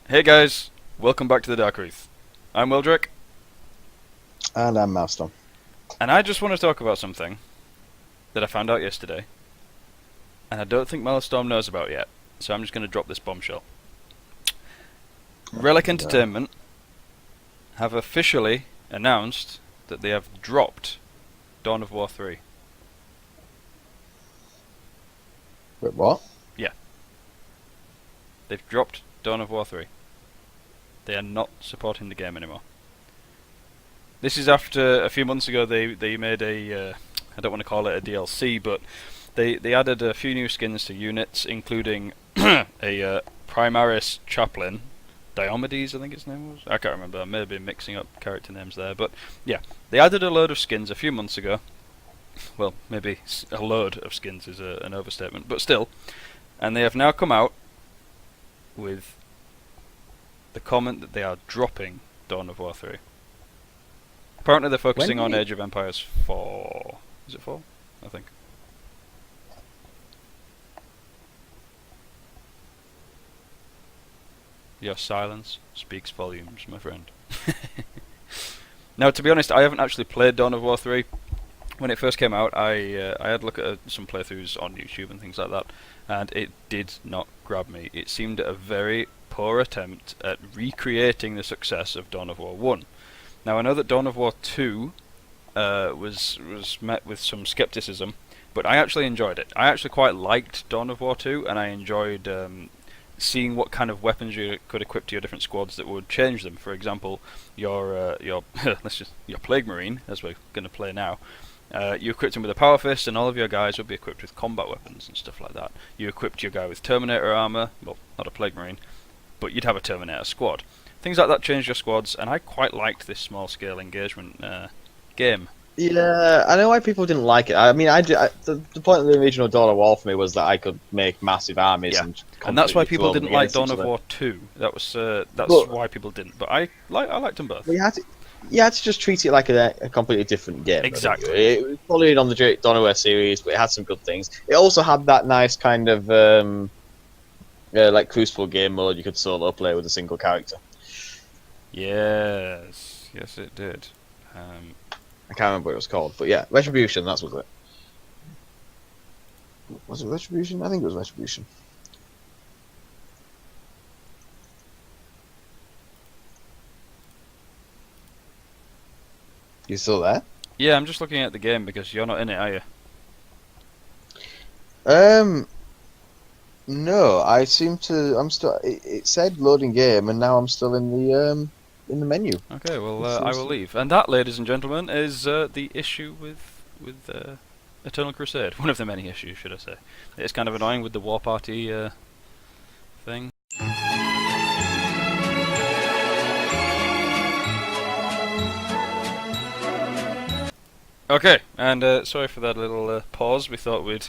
Hey guys, welcome back to the Dark Wreath. I'm Wildrick, And I'm Master. and I just want to talk about something that I found out yesterday, and I don't think Maelstrom knows about yet, so I'm just going to drop this bombshell. Relic And, Entertainment have officially announced that they have dropped Dawn of War 3. wait, what? Yeah, they've dropped Dawn of War 3. They are not supporting the game anymore. This is after a few months ago they made I don't want to call it a DLC, but they added a few new skins to units, including a Primaris Chaplain, Diomedes I think his name was. I can't remember. I may be mixing up character names there, but yeah, they added a load of skins a few months ago. Well, maybe a load of skins is an overstatement, but still. And they have now come out with the comment that they are dropping Dawn of War 3. Apparently they're When focusing did on it? Age of Empires 4. Is it 4? I think. Your silence speaks volumes, my friend. Now, to be honest, I haven't actually played Dawn of War 3. When it first came out, I had a look at some playthroughs on YouTube and things like that, and it did not grab me. It seemed a very poor attempt at recreating the success of Dawn of War 1. Now, I know that Dawn of War 2 was met with some skepticism, but I actually enjoyed it. I actually quite liked Dawn of War 2, and I enjoyed seeing what kind of weapons you could equip to your different squads that would change them. For example, your your Plague Marine, as we're going to play now. You equipped him with a Power Fist, and all of your guys would be equipped with combat weapons and stuff like that. You equipped your guy with Terminator armor, well, not a Plague Marine, but you'd have a Terminator squad. Things like that changed your squads, and I quite liked this small-scale engagement game. Yeah, I know why people didn't like it. I mean, the point of the original Dawn of War for me was that I could make massive armies Yeah, and and that's why completely people throw them didn't like against Dawn each of other. War 2. That's But why people didn't. But I liked them both. we had to just treat it like a completely different game. I think. Exactly. It was following on the Dawn of War series, but it had some good things. It also had that nice kind of like Crucible game mode you could solo play with a single character. Yes, it did. I can't remember what it was called, but yeah, Retribution. That's what it. Was it Retribution? I think it was Retribution. You still there? Yeah, I'm just looking at the game because you're not in it, are you? Um, no, I seem to. I'm still. It said loading game, and now I'm still in the menu. Okay, well, It I seems will to- leave. And that, ladies and gentlemen, is the issue with Eternal Crusade. One of the many issues, should I say? It's kind of annoying with the War Party thing. Okay, and sorry for that little pause. We thought we'd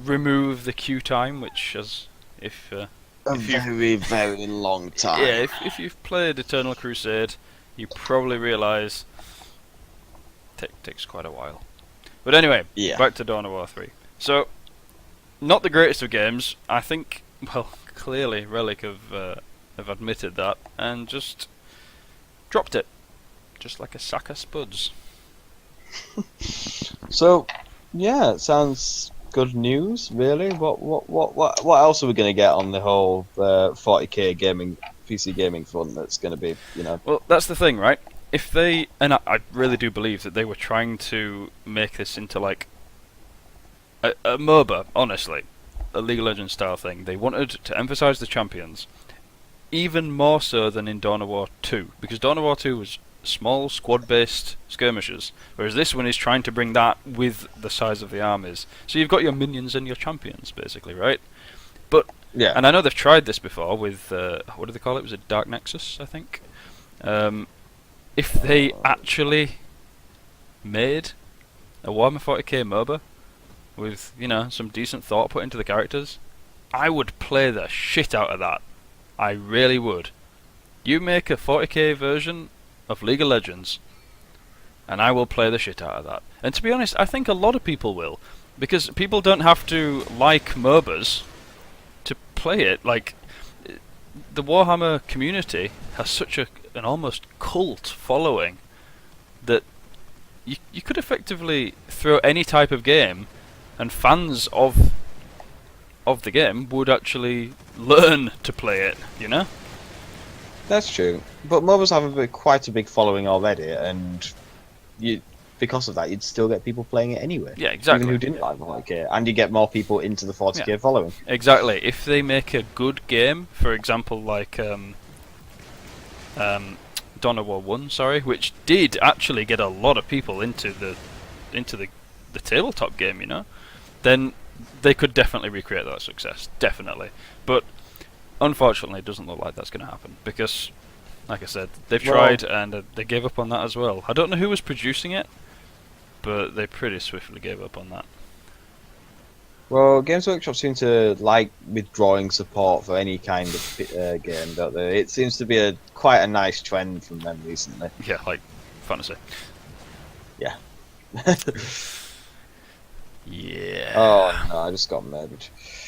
remove the queue time, which, as if A if you very long time. yeah, if you've played Eternal Crusade, you probably realise takes quite a while. But anyway, Yeah. back to Dawn of War 3. So, not the greatest of games. I think, well, clearly Relic have admitted that and just dropped it, just like a sack of spuds. So, yeah, it sounds good news. Really, what else are we going to get on the whole 40k gaming PC gaming front? That's going to be, you know. Well, that's the thing, right? If they, and I really do believe that they were trying to make this into like a MOBA, honestly, a League of Legends style thing. They wanted to emphasize the champions, even more so than in Dawn of War 2, because Dawn of War 2 was small squad-based skirmishes, whereas this one is trying to bring that with the size of the armies. So you've got your minions and your champions, basically, right? But, Yeah. and I know they've tried this before with, what do they call it? Was it Dark Nexus, I think? If they actually made a Warhammer 40k MOBA with, you know, some decent thought put into the characters, I would play the shit out of that. I really would. You make a 40k version of League of Legends, and I will play the shit out of that. And to be honest, I think a lot of people will, because people don't have to like MOBAs to play it. Like, the Warhammer community has such an almost cult following that you could effectively throw any type of game, and fans of the game would actually learn to play it. You know? That's true. But MOBAs have quite a big following already, and because of that, you'd still get people playing it anyway. Yeah, exactly. Even who didn't like 40k, and you get more people into the 40k Yeah. following. Exactly. If they make a good game, for example, like Dawn of War 1, which did actually get a lot of people into the tabletop game, you know, then they could definitely recreate that success, definitely. But unfortunately, it doesn't look like that's going to happen because, like I said, they've tried and they gave up on that as well. I don't know who was producing it, but they pretty swiftly gave up on that. Well, Games Workshop seem to like withdrawing support for any kind of game, don't they? It seems to be quite a nice trend from them recently. Yeah, like fantasy. Yeah. Yeah. Oh no, I just got murdered.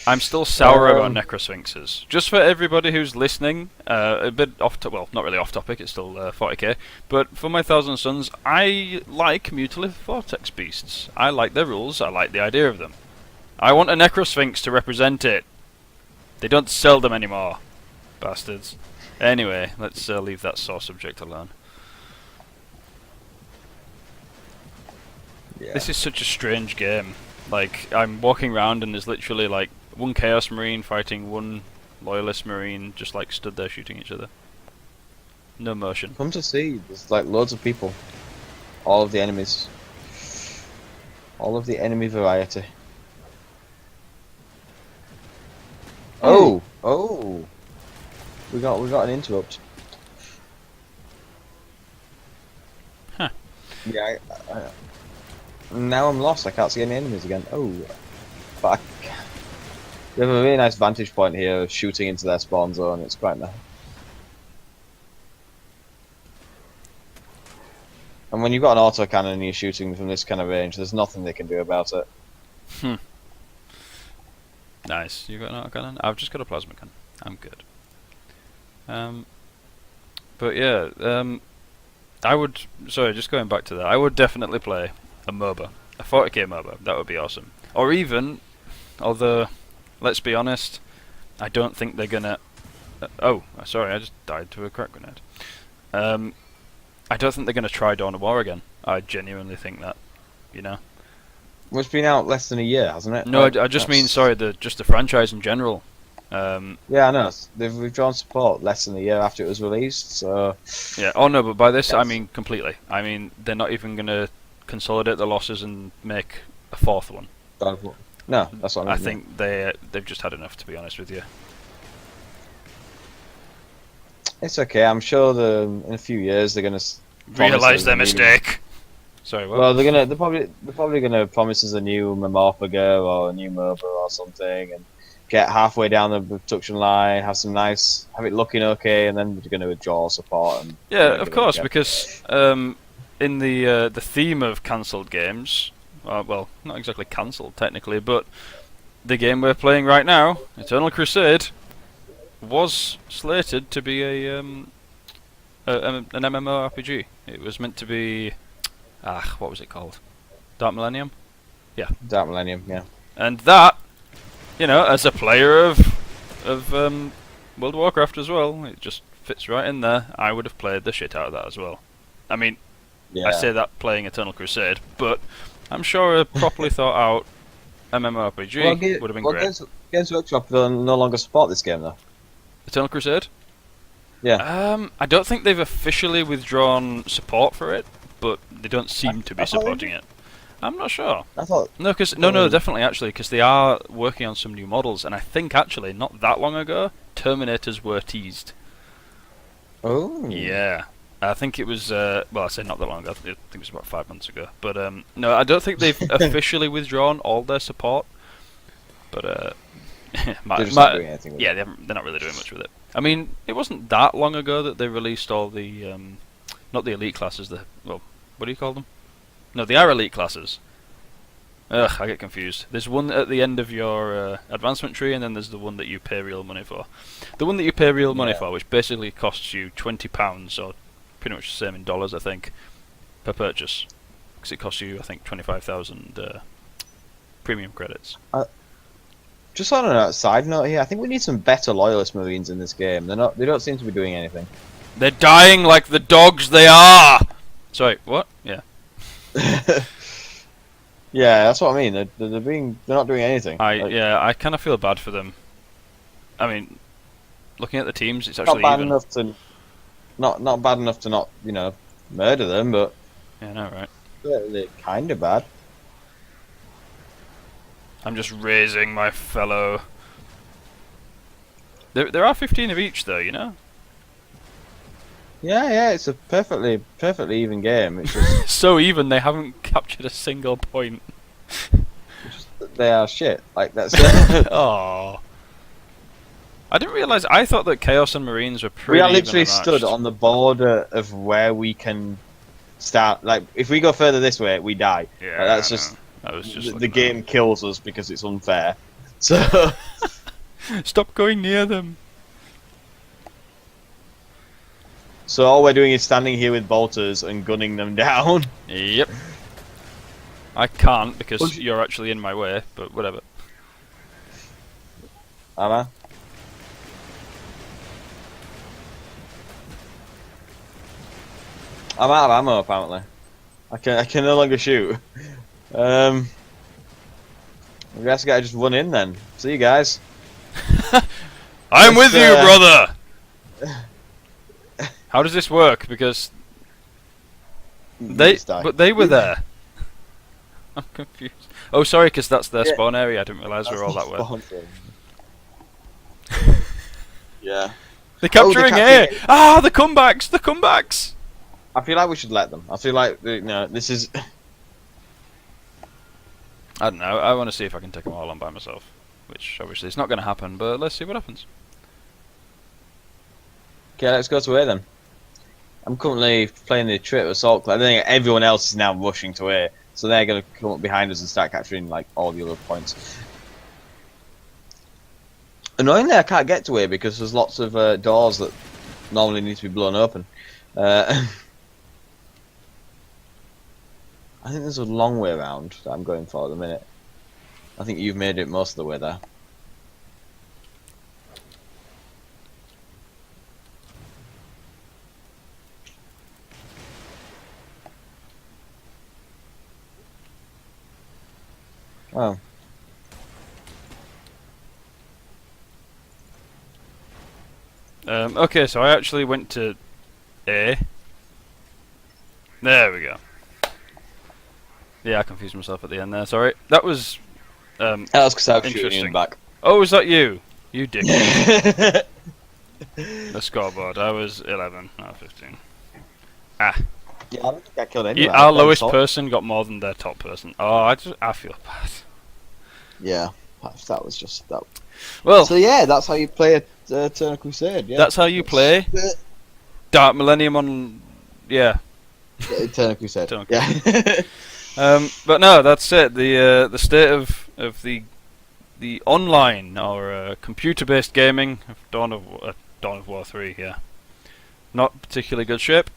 I'm still sour about Necrosphinxes. Just for everybody who's listening, a bit well, not really off topic, it's still 40k, but for my Thousand Sons, I like Mutalisk Vortex Beasts. I like their rules, I like the idea of them. I want a Necrosphinx to represent it. They don't sell them anymore. Bastards. Anyway, let's leave that sore subject alone. Yeah. This is such a strange game. Like, I'm walking around and there's literally like one Chaos Marine fighting one Loyalist Marine, just like stood there shooting each other. No motion. Come to see, there's like loads of people. All of the enemies. All of the enemy variety. Oh! Oh! We got an interrupt. Huh. Yeah, now I'm lost. I can't see any enemies again. Oh, but we have a really nice vantage point here, shooting into their spawn zone. It's quite nice. And when you've got an autocannon and you're shooting from this kind of range, there's nothing they can do about it. Nice. You got an autocannon? I've just got a plasma cannon. I'm good. But yeah, I would. Sorry, just going back to that. I would definitely play a MOBA, a 40k MOBA. That would be awesome. Or even, although, let's be honest, I don't think they're gonna. Oh, sorry, I just died to a crack grenade. I don't think they're gonna try Dawn of War again. I genuinely think that, you know. Well, it's been out less than a year, hasn't it? No, Like, I just mean sorry, just the franchise in general. Yeah, I know. They've withdrawn support less than a year after it was released, so... Yeah, oh no, but by this Yes. I mean completely. I mean, they're not even going to consolidate the losses and make a fourth one. No, that's what I mean. I think they've just had enough, to be honest with you. It's okay, I'm sure in a few years they're going to... Realise their mistake! Sorry, what? Well, they're probably gonna promise us a new Mamorpaga or a new MOBA or something, and get halfway down the production line, have it looking okay, and then they're gonna withdraw support. And Yeah, of course, because in the theme of cancelled games, well, not exactly cancelled technically, but the game we're playing right now, Eternal Crusade, was slated to be an MMORPG. It was meant to be. What was it called? Dark Millennium? Yeah. Dark Millennium, yeah. And that, you know, as a player of World of Warcraft as well, it just fits right in there. I would have played the shit out of that as well. I mean, Yeah. I say that playing Eternal Crusade, but I'm sure a properly thought out MMORPG would have been great. Games Workshop will no longer support this game, though. Eternal Crusade? Yeah. I don't think they've officially withdrawn support for it, but they don't seem to be I thought they supporting it. I'm not sure. I thought... No, definitely actually, because they are working on some new models, and I think actually not that long ago, Terminators were teased. Oh. Yeah, I think it was. Well, I say not that long ago. I think it was about 5 months ago. But no, I don't think they've officially withdrawn all their support. But They're just not doing anything with it. yeah, they're not really doing much with it. I mean, it wasn't that long ago that they released all the not the elite classes. What do you call them? No, they are elite classes. Ugh, I get confused. There's one at the end of your advancement tree, and then there's the one that you pay real money for. The one that you pay real money Yeah. for, which basically costs you £20, or pretty much the same in dollars, I think, per purchase, because it costs you, I think, 25,000 premium credits. Just on a side note here, I think we need some better loyalist marines in this game. They don't seem to be doing anything. They're dying like the dogs they are! Sorry, what? Yeah. Yeah, that's what I mean. They're not doing anything. I kind of feel bad for them. I mean, looking at the teams, it's not actually bad even. enough to not bad enough to not murder them, but Yeah, I know, right? they're kind of bad. I'm just raising my fellow. There are 15 of each, though, you know. Yeah, it's a perfectly even game. It's just, So even they haven't captured a single point. they are shit. Like that's. Oh. I didn't realise. I thought that Chaos and Marines were pretty. We are literally evenly stood matched. on the border of where we can start. Like, if we go further this way, we die. Yeah, Like, that's I just know. I was just the looking game kills us because it's unfair. So. at- Stop going near them. So all we're doing is standing here with bolters and gunning them down. Yep. I can't because Well, you're actually in my way, but whatever. Am I? I'm out of ammo apparently. I can no longer shoot. I guess I gotta just run in then. See you guys. I'm Let's, with you, brother. How does this work? Because Just die. they were there. I'm confused. Oh, sorry, because that's their Yeah. spawn area. I didn't realise we were all that way. Yeah. They're capturing capturing A. Ah, the comebacks! The comebacks! I feel like we should let them. I feel like this is. I don't know. I want to see if I can take them all on by myself, which obviously is not going to happen. But let's see what happens. Okay, let's go to A then. I'm currently playing the Traitor Assault Club. I think everyone else is now rushing to A, so they're gonna come up behind us and start capturing like all the other points. Annoyingly, I can't get to A because there's lots of doors that normally need to be blown open. I think there's a long way around that I'm going for at the minute. I think you've made it most of the way there. Oh. Okay, so I actually went to A. There we go. Yeah, I confused myself at the end there. Sorry. That was. That was because I was shooting Interesting. him back. Oh, was that you? You dick. The scoreboard. I was 11, not 15. Ah. Yeah, I don't think I killed anyone. Our lowest person got more than their top person. Oh, I feel bad. Yeah, that was just that. Well, So yeah, that's how you play Eternal Crusade. Yeah, that's how you play Dark Millennium on. Yeah. Eternal Crusade. Eternal Yeah. But no, that's it. The state of the online or computer-based gaming of Dawn of War 3. Yeah, not particularly good shape.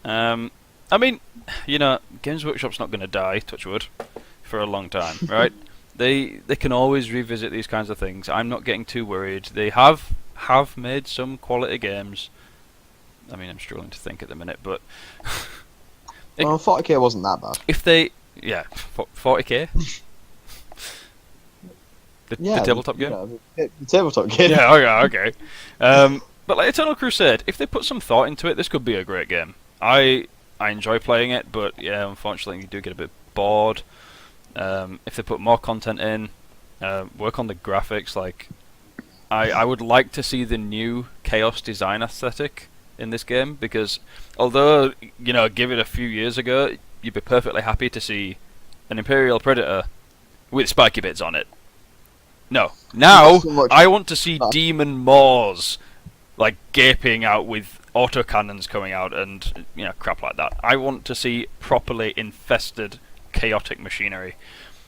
I mean, Games Workshop's not going to die, touch wood, for a long time, right? They can always revisit these kinds of things. I'm not getting too worried. They have made some quality games. I mean, I'm struggling to think at the minute, but Well, 40k wasn't that bad. if they, 40k, the tabletop game. The tabletop game. Yeah, okay. But like Eternal Crusade, if they put some thought into it, this could be a great game. I enjoy playing it, but yeah, unfortunately, you do get a bit bored. If they put more content in, work on the graphics, like I would like to see the new Chaos design aesthetic in this game, because although give it a few years ago, you'd be perfectly happy to see an Imperial Predator with spiky bits on it. No, now Not so much I want to see that. demon maws like gaping out with autocannons coming out and crap like that. I want to see properly infested chaotic machinery.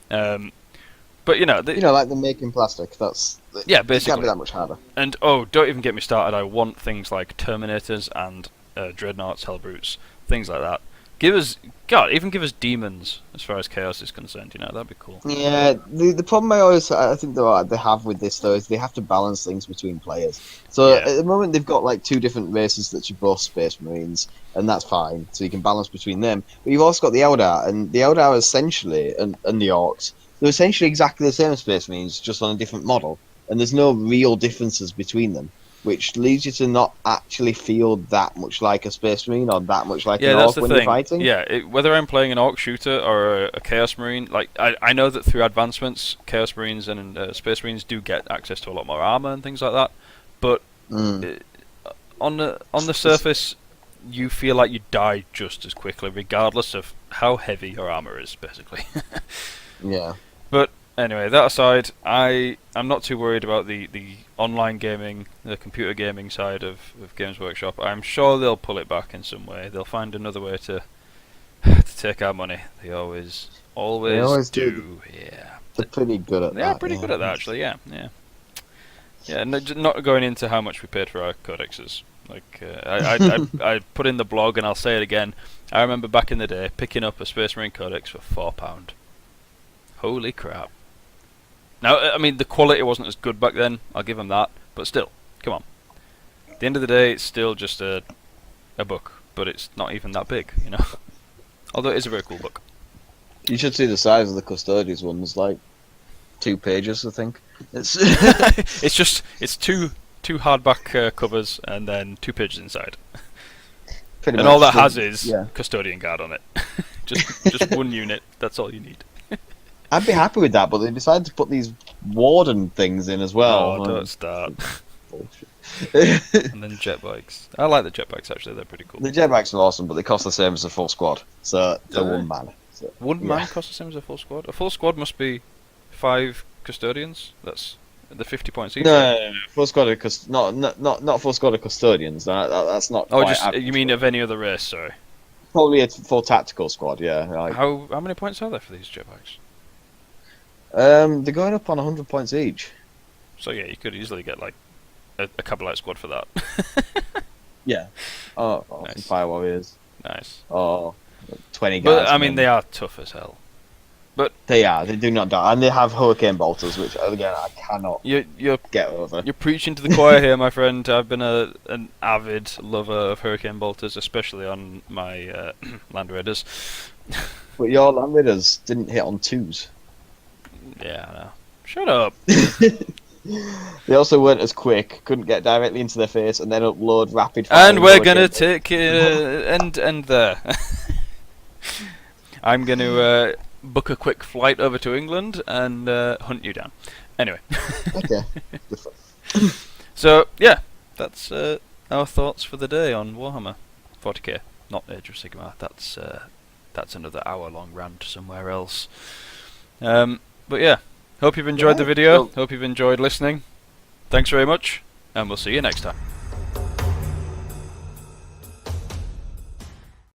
But you know, like they're making plastic. That's yeah, it can't basically. be that much harder. And oh, don't even get me started. I want things like Terminators and Dreadnoughts, Hellbrutes, things like that. Give us, God, even give us demons as far as chaos is concerned. You know, that'd be cool. Yeah, the problem I think they have with this though is they have to balance things between players. So Yeah. at the moment they've got like two different races that are both Space Marines, and that's fine. So you can balance between them. But you've also got the Eldar, and the Eldar essentially and the Orcs, they're essentially exactly the same as Space Marines, just on a different model, and there's no real differences between them, which leads you to not actually feel that much like a Space Marine or that much like Yeah, an that's Orc the when you're thing. fighting. Yeah, whether I'm playing an Orc shooter or a Chaos Marine, like I know that through advancements, Chaos Marines and Space Marines do get access to a lot more armor and things like that. But Mm. on the surface, you feel like you die just as quickly, regardless of how heavy your armor is, basically. Yeah. But anyway, that aside, I'm not too worried about the online gaming, the computer gaming side of Games Workshop. I'm sure they'll pull it back in some way. They'll find another way to take our money. They always do. Yeah, They're pretty good at they that. are pretty yeah. good at that, actually. Yeah, yeah, yeah. Not going into how much we paid for our codexes. Like I put in the blog, and I'll say it again. I remember back in the day picking up a Space Marine codex for £4. Holy crap! Now, I mean, the quality wasn't as good back then. I'll give them that, but still, come on. At the end of the day, it's still just a book, but it's not even that big, you know. Although it is a very cool book. You should see the size of the Custodians one. It's like 2 pages, I think. It's it's two hardback covers and then 2 pages inside, pretty and much all that the- has is yeah. Custodian Guard on it. just one unit. That's all you need. I'd be happy with that, but they decided to put these Warden things in as well. Oh, don't start. Bullshit. And then jet bikes. I like the jet bikes actually. They're pretty cool. The jetbacks are awesome, but they cost the same as a full squad. So they're Do they? 1 man. So, One yeah. man costs the same as a full squad. A full squad must be 5 custodians. That's the 50 points each. No. Full squad of not full squad of Custodians. That's not. Oh, quite just average. you mean of any other race? Sorry. Probably a full tactical squad. Yeah. Like, How many points are there for these jetpacks? they're going up on 100 points each. So yeah, you could easily get like a couple out squad for that. Yeah. Oh, Nice. some Fire Warriors. Nice. Oh, 20 guys. But I mean, and they are tough as hell. They are. They do not die, and they have hurricane bolters, which again I cannot You're get over. preaching to the choir here, my friend. I've been an avid lover of hurricane bolters, especially on my Land Raiders. But your Land Raiders didn't hit on 2s. Yeah, I know. Shut up. They also weren't as quick. Couldn't get directly into their face, and then upload rapid fire. And we're gonna take end there. I'm gonna book a quick flight over to England and hunt you down. Anyway. Okay. So yeah, that's our thoughts for the day on Warhammer 40k, not Age of Sigmar. That's another hour-long rant somewhere else. But yeah, hope you've enjoyed the video. Well- Hope you've enjoyed listening. Thanks very much, and we'll see you next time.